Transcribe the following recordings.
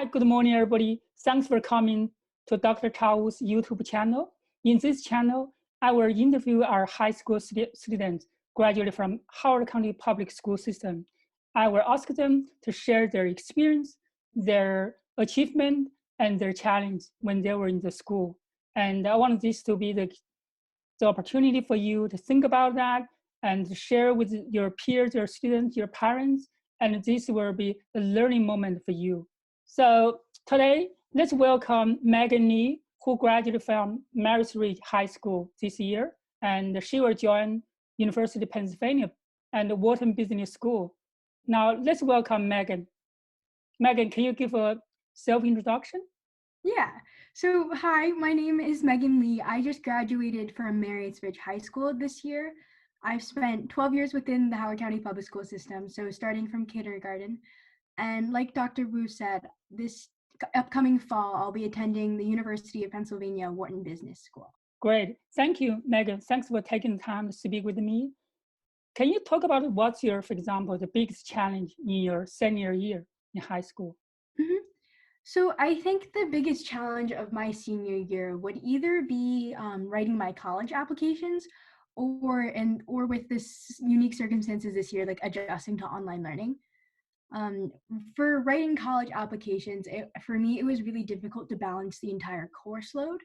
Hi, good morning, everybody. Thanks for coming to Dr. Chao's YouTube channel. In this channel, I will interview our high school students graduated from Howard County Public School System. I will ask them to share their experience, their achievement, and their challenge when they were in the school. And I want this to be the opportunity for you to think about that and to share with your peers, your students, your parents, and this will be a learning moment for you. So today, let's welcome Megan Lee, who graduated from Marriotts Ridge High School this year, and she will join University of Pennsylvania and the Wharton Business School. Now, let's welcome Megan. Megan, can you give a self-introduction? Yeah. So, hi, my name is Megan Lee. I just graduated from Marriotts Ridge High School this year. I've spent 12 years within the Howard County Public School System, so starting from kindergarten. And like Dr. Wu said, this upcoming fall, I'll be attending the University of Pennsylvania Wharton Business School. Great. Thank you, Megan. Thanks for taking the time to speak with me. Can you talk about what's your, for example, the biggest challenge in your senior year in high school? Mm-hmm. So I think the biggest challenge of my senior year would either be writing my college applications or with this unique circumstances this year, like adjusting to online learning. For writing college applications, for me, it was really difficult to balance the entire course load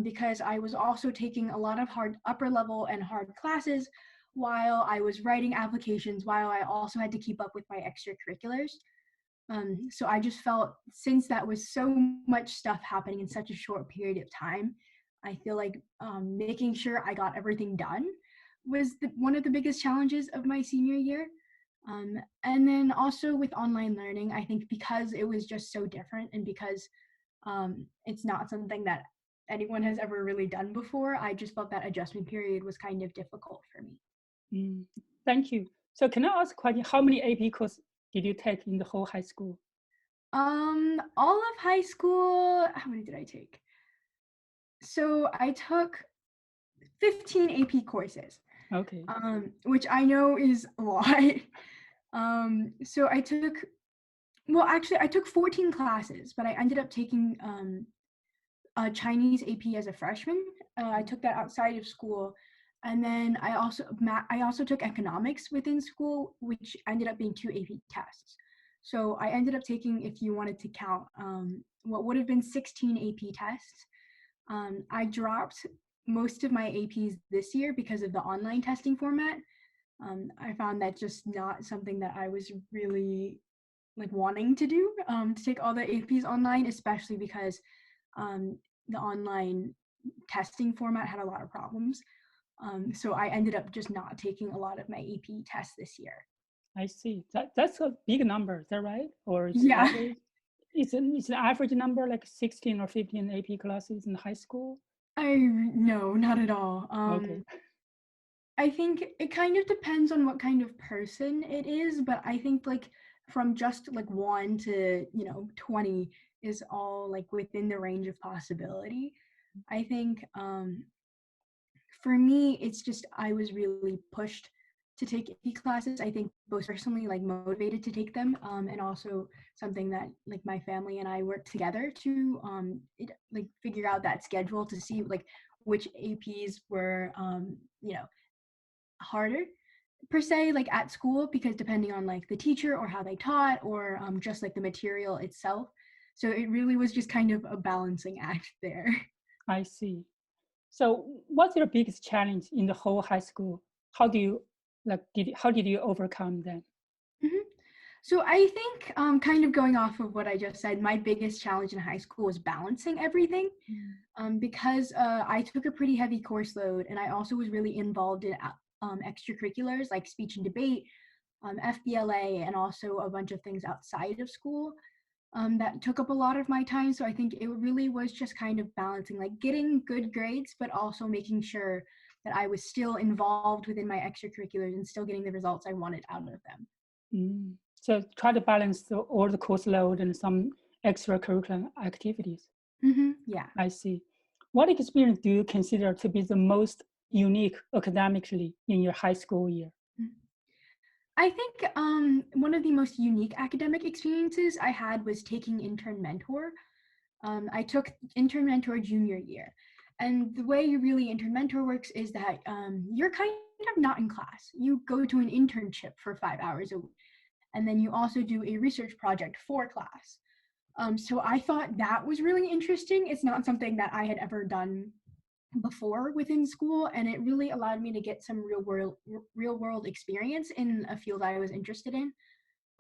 because I was also taking a lot of hard upper level and hard classes while I was writing applications, while I also had to keep up with my extracurriculars. So I just felt, since that was so much stuff happening in such a short period of time, I feel like making sure I got everything done was one of the biggest challenges of my senior year. And then also with online learning, I think because it was just so different and because it's not something that anyone has ever really done before, I just felt that adjustment period was kind of difficult for me. Thank you. So can I ask a question? How many AP courses did you take in the whole high school? All of high school, how many did I take? So I took 15 AP courses. Okay. Which I know is a lot. So I took 14 classes, but I ended up taking Chinese AP as a freshman. I took that outside of school. And then I also took economics within school, which ended up being 2 AP tests. So I ended up taking, if you wanted to count, what would have been 16 AP tests. I dropped most of my APs this year because of the online testing format. I found that just not something that I was really like wanting to do, to take all the APs online, especially because the online testing format had a lot of problems. So I ended up just not taking a lot of my AP tests this year. I see. That's a big number, is that right? Or it's Yeah. average? It's an average number, like 16 or 15 AP classes in high school? No, not at all. Okay. I think it kind of depends on what kind of person it is, but I think like from just like 1 to 20 is all like within the range of possibility. I think for me, it's just I was really pushed to take AP classes. I think both personally like motivated to take them, and also something that like my family and I worked together to like figure out that schedule to see like which APs were harder per se, like at school, because depending on like the teacher or how they taught or just like the material itself. So it really was just kind of a balancing act there. I see. So what's your biggest challenge in the whole high school? How do you how did you overcome them? Mm-hmm. So I think kind of going off of what I just said, my biggest challenge in high school was balancing everything, because I took a pretty heavy course load, and I also was really involved in extracurriculars like speech and debate, FBLA, and also a bunch of things outside of school that took up a lot of my time. So I think it really was just kind of balancing, like getting good grades, but also making sure that I was still involved within my extracurriculars and still getting the results I wanted out of them. So try to balance all the course load and some extracurricular activities. Yeah. I see. What experience do you consider to be the most unique academically in your high school year? I think one of the most unique academic experiences I had was taking intern mentor. I took intern mentor junior year. And the way really intern mentor works is that you're kind of not in class. You go to an internship for 5 hours a week, and then you also do a research project for class. So I thought that was really interesting. It's not something that I had ever done before within school, and it really allowed me to get some real world experience in a field I was interested in.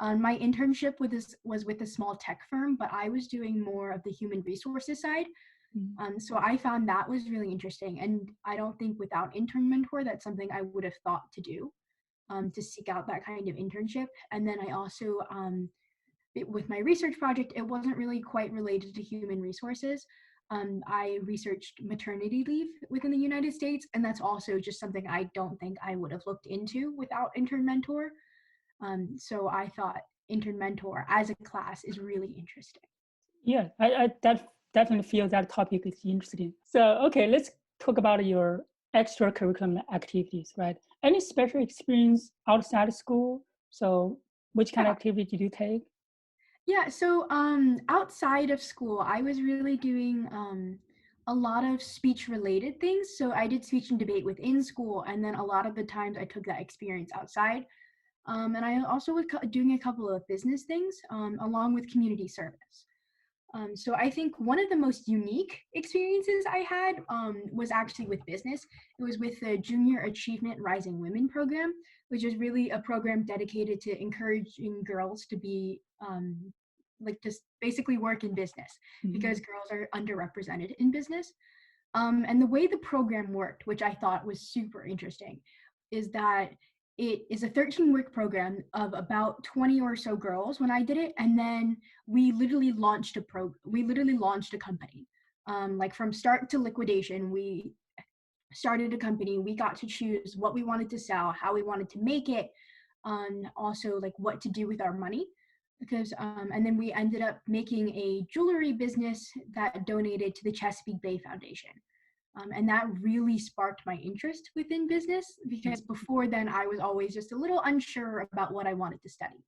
My internship with this was with a small tech firm, but I was doing more of the human resources side. Mm. So I found that was really interesting, and I don't think without intern mentor that's something I would have thought to do, to seek out that kind of internship. And then I also with my research project, it wasn't really quite related to human resources. I researched maternity leave within the United States, and that's also just something I don't think I would have looked into without intern mentor. So I thought intern mentor as a class is really interesting. Yeah, definitely feel that topic is interesting. So, okay, let's talk about your extracurricular activities, right? Any special experience outside of school? So, which kind of Yeah. activity did you take? Yeah, so outside of school, I was really doing a lot of speech related things. So I did speech and debate within school, and then a lot of the times I took that experience outside. And I also was doing a couple of business things along with community service. So I think one of the most unique experiences I had was actually with business. It was with the Junior Achievement Rising Women program, which is really a program dedicated to encouraging girls to be like just basically work in business, Mhm. because girls are underrepresented in business. And the way the program worked, which I thought was super interesting, is that it is a 13-week program of about 20 or so girls when I did it, and then we literally launched a company. Like from start to liquidation, we started a company. We got to choose what we wanted to sell, how we wanted to make it, also like what to do with our money. Because and then we ended up making a jewelry business that donated to the Chesapeake Bay Foundation. And that really sparked my interest within business, because before then I was always just a little unsure about what I wanted to study.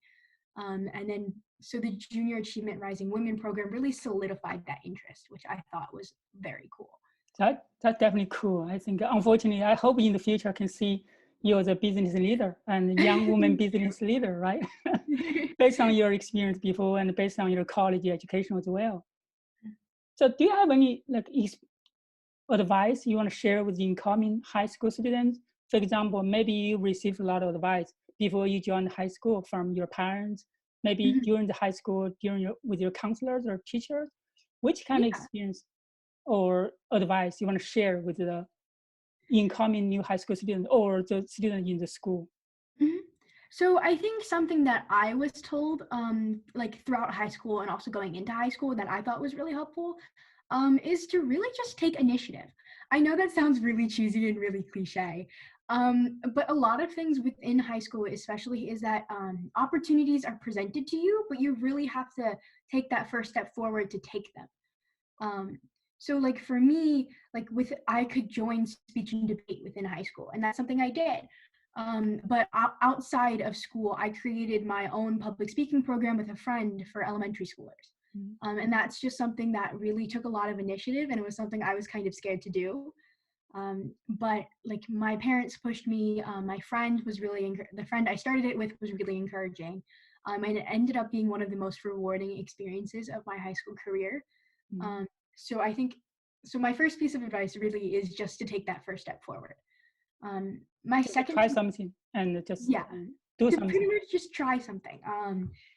And then so the Junior Achievement Rising Women program really solidified that interest, which I thought was very cool. That's definitely cool. I think, unfortunately, I hope in the future I can see you as a business leader and young woman business leader, right? Based on your experience before and based on your college education as well. So, do you have any like advice you want to share with incoming high school students? For example, maybe you received a lot of advice before you joined high school from your parents, maybe Mhm. during the high school, with your counselors or teachers. Which kind of Yeah. experience or advice you want to share with the incoming new high school student or the student in the school? Mhm. So I think something that I was told, like throughout high school and also going into high school, that I thought was really helpful, is to really just take initiative. I know that sounds really cheesy and really cliche, but a lot of things within high school, especially, is that opportunities are presented to you, but you really have to take that first step forward to take them. Um, so like for me, like with I could join speech and debate within high school, and that's something I did. But outside of school, I created my own public speaking program with a friend for elementary schoolers. Mm. And that's just something that really took a lot of initiative, and it was something I was kind of scared to do. But like my parents pushed me. My friend was really the friend I started it with was really encouraging, and it ended up being one of the most rewarding experiences of my high school career. Mm. Um, so I think so. My first piece of advice really is just to take that first step forward. My Just to second try piece, something and just yeah, do to pretty something. much just try something.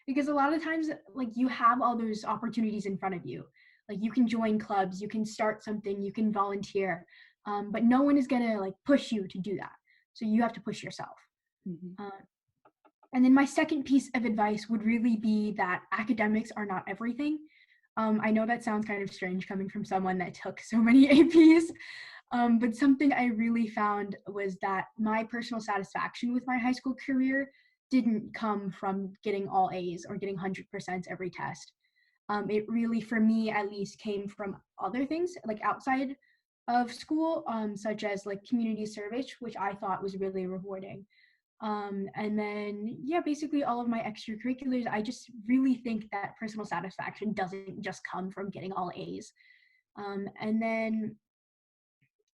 Because a lot of times, like you have all those opportunities in front of you. Like you can join clubs, you can start something, you can volunteer, but no one is gonna like push you to do that. So you have to push yourself. Mhm. Uh, and then my second piece of advice would really be that academics are not everything. I know that sounds kind of strange coming from someone that took so many APs, but something I really found was that my personal satisfaction with my high school career didn't come from getting all A's or getting 100% every test. It really, for me at least, came from other things like outside of school, such as like community service, which I thought was really rewarding. And then, yeah, basically all of my extracurriculars, I just really think that personal satisfaction doesn't just come from getting all A's. And then,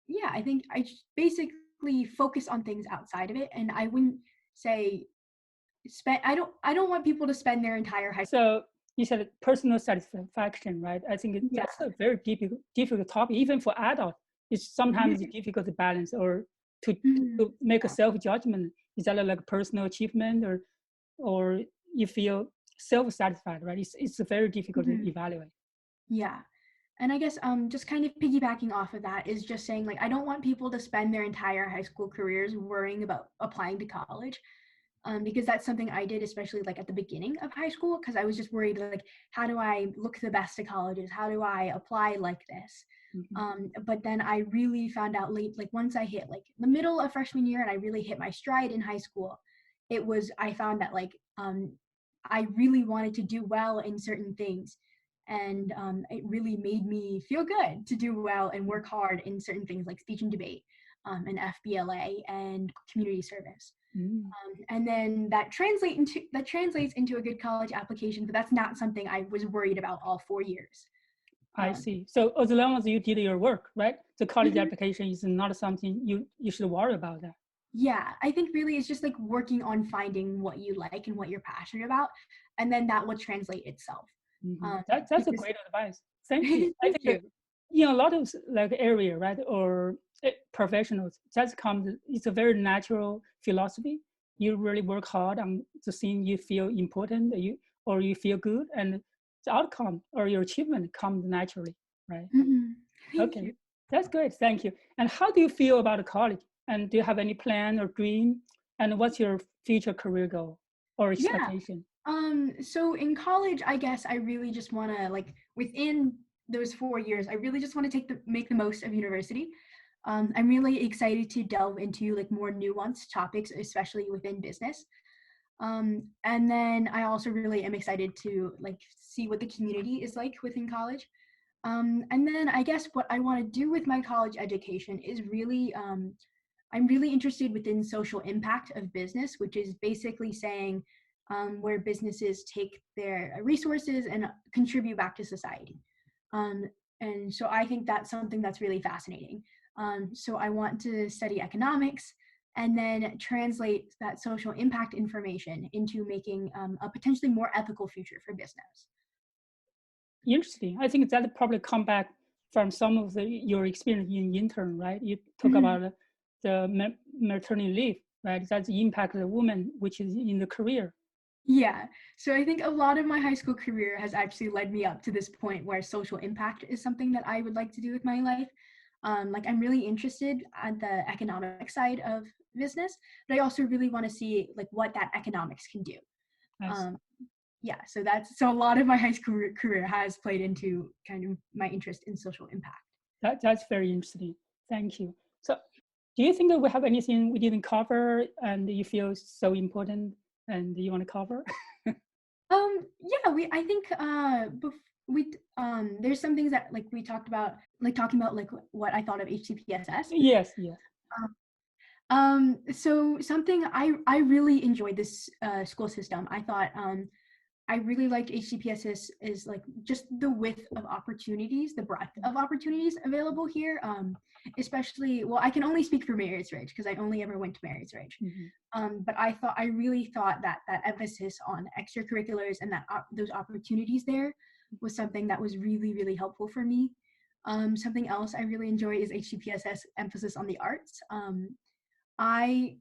yeah, I think I just basically focus on things outside of it. And I wouldn't say I don't want people to spend their entire high. So you said personal satisfaction, right? I think Yeah. that's a very difficult topic, even for adults. It's sometimes difficult to balance or to make a self-judgment. Is that like personal achievement or you feel self-satisfied, right? It's very difficult to evaluate. Yeah. And I guess just kind of piggybacking off of that is just saying, like, I don't want people to spend their entire high school careers worrying about applying to college. Because that's something I did, especially like at the beginning of high school, because I was just worried, like, how do I look the best at colleges? How do I apply like this? But then I really found out late, like once I hit like the middle of freshman year and I really hit my stride in high school, I found that like I really wanted to do well in certain things. And it really made me feel good to do well and work hard in certain things like speech and debate and FBLA and community service. And then that translates into a good college application, but that's not something I was worried about all 4 years. I see. So as long as you did your work, right? The college Mhm. application is not something you should worry about that. Yeah, I think really it's just like working on finding what you like and what you're passionate about, and then that will translate itself. That's a Because great advice. Thank you. I thank think you. in a lot of like area, right, or professionals, that comes. It's a very natural philosophy. You really work hard on the thing you feel important, or you feel good, and the outcome or your achievement comes naturally, right? Thank you. Okay, that's great. Thank you. And how do you feel about college? And do you have any plan or dream? And what's your future career goal or Yeah. expectation? So in college, I guess I really just want to like within those 4 years, I really just want to make the most of university. I'm really excited to delve into like more nuanced topics, especially within business. And then I also really am excited to like see what the community is like within college. And then I guess what I want to do with my college education is really I'm really interested within social impact of business, which is basically saying where businesses take their resources and contribute back to society. Um, and so I think that's something that's really fascinating. So I want to study economics and then translate that social impact information into making a potentially more ethical future for business. Interesting. I think that probably come back from some of your experience in intern, right? You talk Mhm. about the maternity leave, right? That's the impact of the woman, which is in the career. Yeah. So I think a lot of my high school career has actually led me up to this point where social impact is something that I would like to do with my life. Like I'm really interested at the economic side of business, but I also really want to see like what that economics can do. I see. Um, yeah. So a lot of my high school career has played into kind of my interest in social impact. That's very interesting. Thank you. So do you think that we have anything we didn't cover and you feel so important and you want to cover? Yeah, I think there's some things that like we talked about, like talking about like what I thought of HCPSS. Yes, yes. So something I really enjoyed this school system. I thought I really liked HCPSS is like just the width of opportunities, the breadth of opportunities available here. Especially, well, I can only speak for Marriotts Ridge because I only ever went to Marriotts Ridge. But I really thought that emphasis on extracurriculars and that those opportunities there was something that was really, really helpful for me. Something else I really enjoy is HCPSS emphasis on the arts. I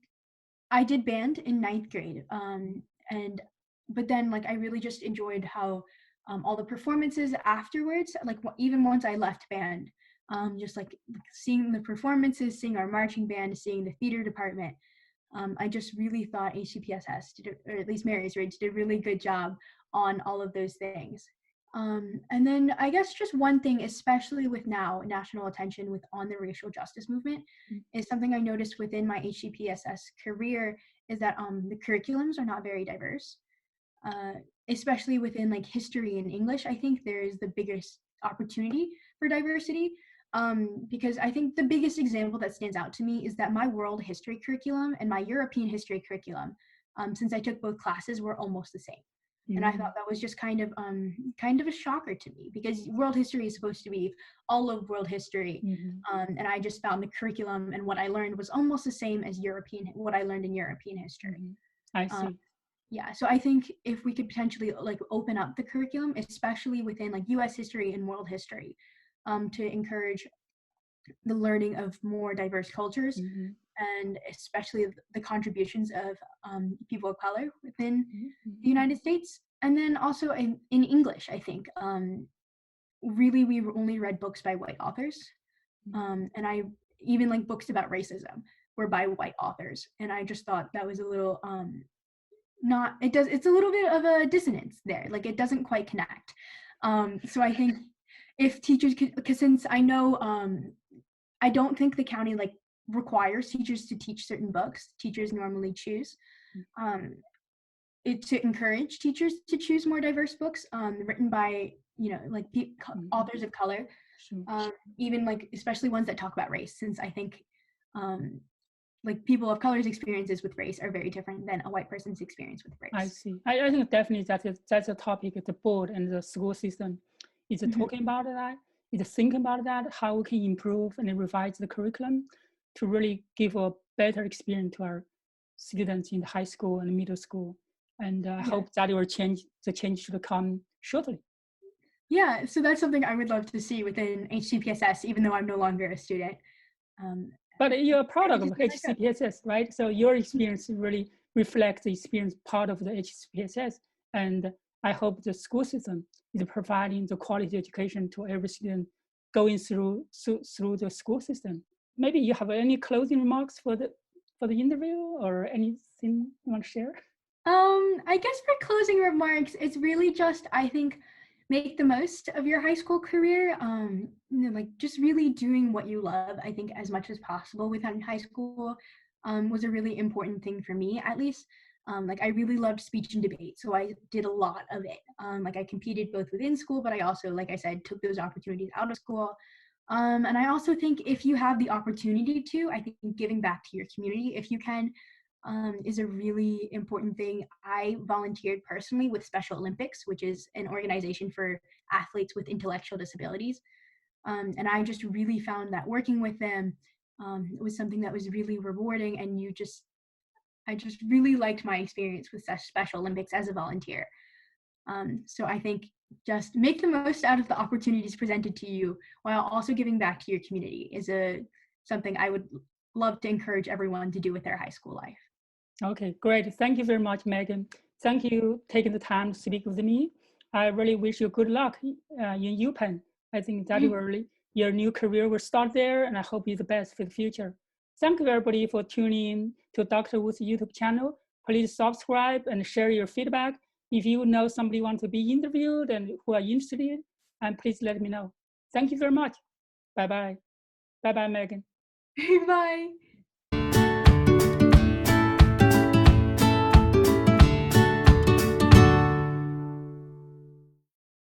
I did band in ninth grade, and but then like I really just enjoyed how all the performances afterwards, like even once I left band, just like seeing the performances, seeing our marching band, seeing the theater department. I just really thought HCPSS did, or at least Mary's Ridge did a really good job on all of those things. And then I guess just one thing, especially with now national attention with on the racial justice movement, is something I noticed within my HCPSS career is that the curriculums are not very diverse, especially within like history and English. I think there is the biggest opportunity for diversity. because I think the biggest example that stands out to me is that my world history curriculum and my European history curriculum, since I took both classes, were almost the same. And I thought that was just kind of a shocker to me, because world history is supposed to be all of world history. And I just found the curriculum and what I learned was almost the same as what I learned in European history. I see. Yeah, so I think if we could potentially like open up the curriculum, especially within like US history and world history, to encourage the learning of more diverse cultures, and especially the contributions of people of color within the United States. And then also in English, I think really we only read books by white authors, and I even like books about racism were by white authors, and I just thought that was a little it's a little bit of a dissonance there, like it doesn't quite connect. So I think if teachers could, because since I know I don't think the county like requires teachers to teach certain books, teachers normally choose to encourage teachers to choose more diverse books written by like authors of color, even like especially ones that talk about race, since I think like people of color's experiences with race are very different than a white person's experience with race. I see. I think definitely that's a topic the board and the school system is talking about that, is thinking about that, how we can improve and revise the curriculum to really give a better experience to our students in the high school and middle school. And I hope that will change. The change should come shortly. Yeah, so that's something I would love to see within HCPSS, even though I'm no longer a student. But you're a product of HCPSS, right? So your experience really reflects the experience part of the HCPSS. And I hope the school system is providing the quality education to every student going through the school system. Maybe you have any closing remarks for the interview or anything you want to share? I guess for closing remarks, it's really just, I think, make the most of your high school career. Like just really doing what you love, I think, as much as possible within high school was a really important thing for me, at least. Like I really loved speech and debate, so I did a lot of it. Like I competed both within school, but I also, like I said, took those opportunities out of school. And I also think if you have the opportunity to, I think giving back to your community, if you can, is a really important thing. I volunteered personally with Special Olympics, which is an organization for athletes with intellectual disabilities. And I just really found that working with them was something that was really rewarding. And I just really liked my experience with Special Olympics as a volunteer. So I think just make the most out of the opportunities presented to you while also giving back to your community is something I would love to encourage everyone to do with their high school life. Okay, great. Thank you very much, Megan. Thank you for taking the time to speak with me. I really wish you good luck in UPenn. I think that your new career will start there, and I hope you're the best for the future. Thank you, everybody, for tuning in to Dr. Wu's YouTube channel. Please subscribe and share your feedback. If you know somebody wants to be interviewed and who are interested, and please let me know. Thank you very much. Bye-bye. Bye-bye, Megan. Bye.